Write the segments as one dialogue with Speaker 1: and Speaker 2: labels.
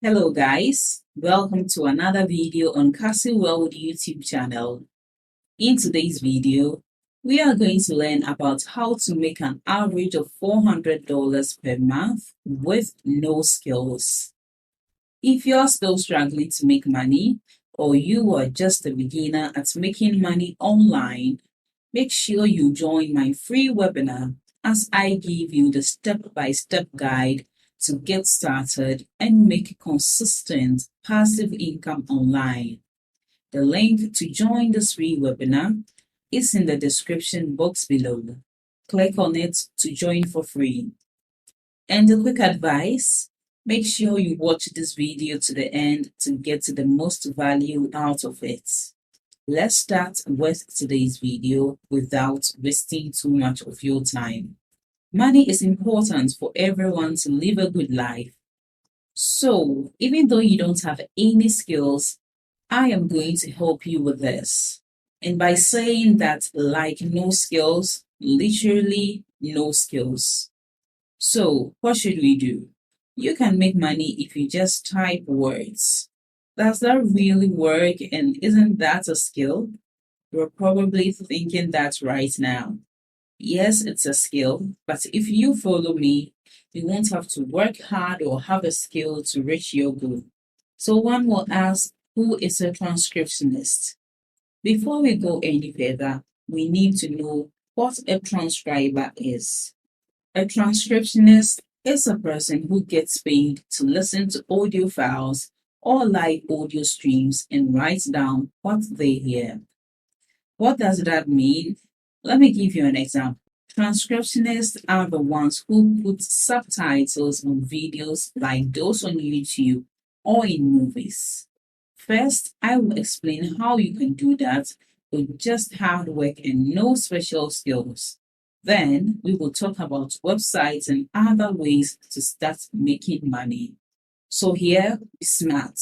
Speaker 1: Hello guys, welcome to another video on Cassy World YouTube channel. In today's video, we are going to learn about how to make an average of $400 per month with no skills. If you're still struggling to make money or you are just a beginner at making money online, make sure you join my free webinar as I give you the step-by-step guide to get started and make consistent passive income online. The link to join this free webinar is in the description box below. Click on it to join for free. And a quick advice, make sure you watch this video to the end to get the most value out of it. Let's start with today's video without wasting too much of your time. Money is important for everyone to live a good life. So, even though you don't have any skills, I am going to help you with this. And by saying that, like no skills, literally no skills. So, what should we do? You can make money if you just type words. Does that really work, and isn't that a skill? You're probably thinking that right now. Yes, it's a skill, but if you follow me, you won't have to work hard or have a skill to reach your goal. So one will ask, who is a transcriptionist? Before we go any further, we need to know what a transcriber is. A transcriptionist is a person who gets paid to listen to audio files or live audio streams and write down what they hear. What does that mean? Let me give you an example. Transcriptionists are the ones who put subtitles on videos like those on YouTube or in movies. First, I will explain how you can do that with just hard work and no special skills. Then, we will talk about websites and other ways to start making money. So here, be smart.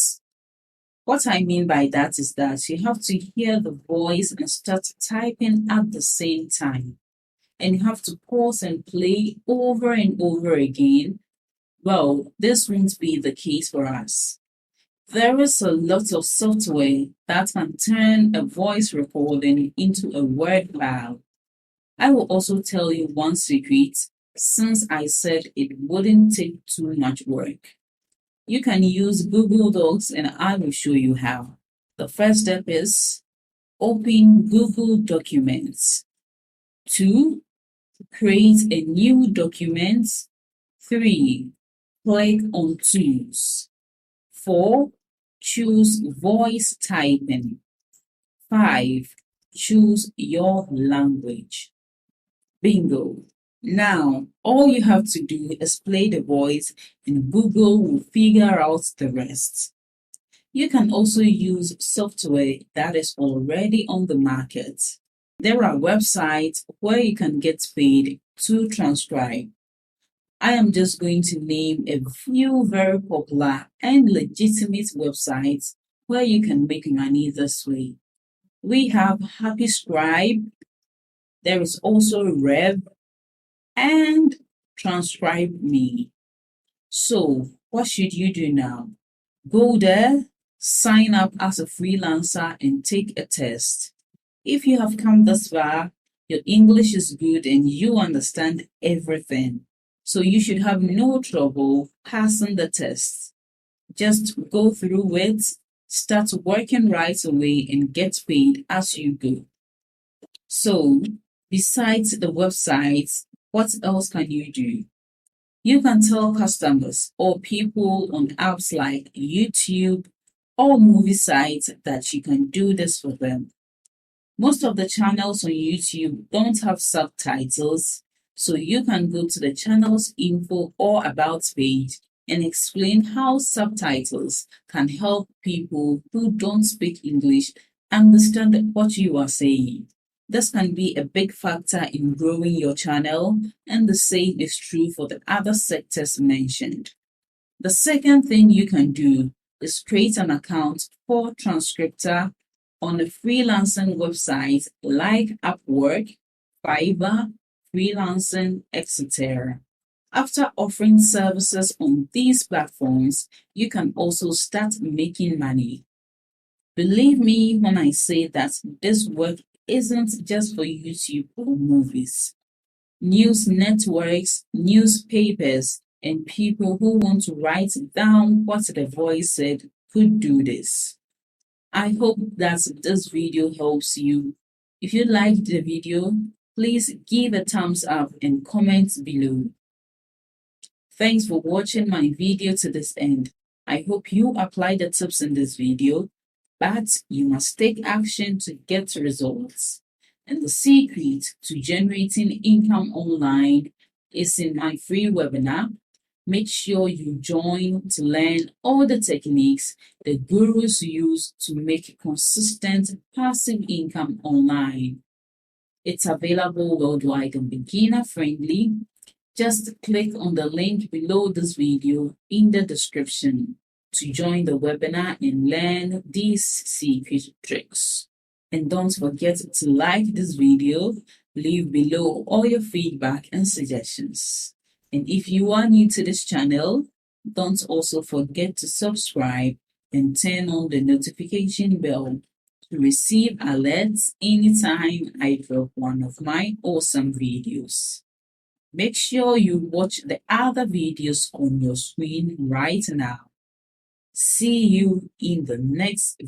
Speaker 1: What I mean by that is that you have to hear the voice and start typing at the same time. And you have to pause and play over and over again. Well, this won't be the case for us. There is a lot of software that can turn a voice recording into a word file. I will also tell you one secret, since I said it wouldn't take too much work. You can use Google Docs and I will show you how. The first step is open Google Documents. 2. Create a new document. 3. Click on Tools. 4. Choose Voice Typing. 5. Choose your language. Bingo! Now, all you have to do is play the voice and Google will figure out the rest. You can also use software that is already on the market. There are websites where you can get paid to transcribe. I am just going to name a few very popular and legitimate websites where you can make money this way. We have Happy Scribe. There is also Rev and Transcribe Me. So, what should you do now? Go there, sign up as a freelancer, and take a test. If you have come this far, your English is good and you understand everything. So you should have no trouble passing the test. Just go through it, start working right away, and get paid as you go. So, besides the websites, what else can you do? You can tell customers or people on apps like YouTube or movie sites that you can do this for them. Most of the channels on YouTube don't have subtitles, so you can go to the channel's info or about page and explain how subtitles can help people who don't speak English understand what you are saying. This can be a big factor in growing your channel, and the same is true for the other sectors mentioned. The second thing you can do is create an account for transcriptor on a freelancing website like Upwork, Fiverr, Freelancing, etc. After offering services on these platforms, you can also start making money. Believe me when I say that this work isn't just for YouTube or movies. News networks, newspapers, and people who want to write down what the voice said could do this. I hope that this video helps you. If you liked the video, please give a thumbs up and comment below. Thanks for watching my video to this end. I hope you apply the tips in this video, but you must take action to get results. And the secret to generating income online is in my free webinar. Make sure you join to learn all the techniques the gurus use to make consistent passive income online. It's available worldwide and beginner friendly. Just click on the link below this video in the description to join the webinar and learn these secret tricks. And don't forget to like this video, leave below all your feedback and suggestions. And if you are new to this channel, don't also forget to subscribe and turn on the notification bell to receive alerts anytime I drop one of my awesome videos. Make sure you watch the other videos on your screen right now. See you in the next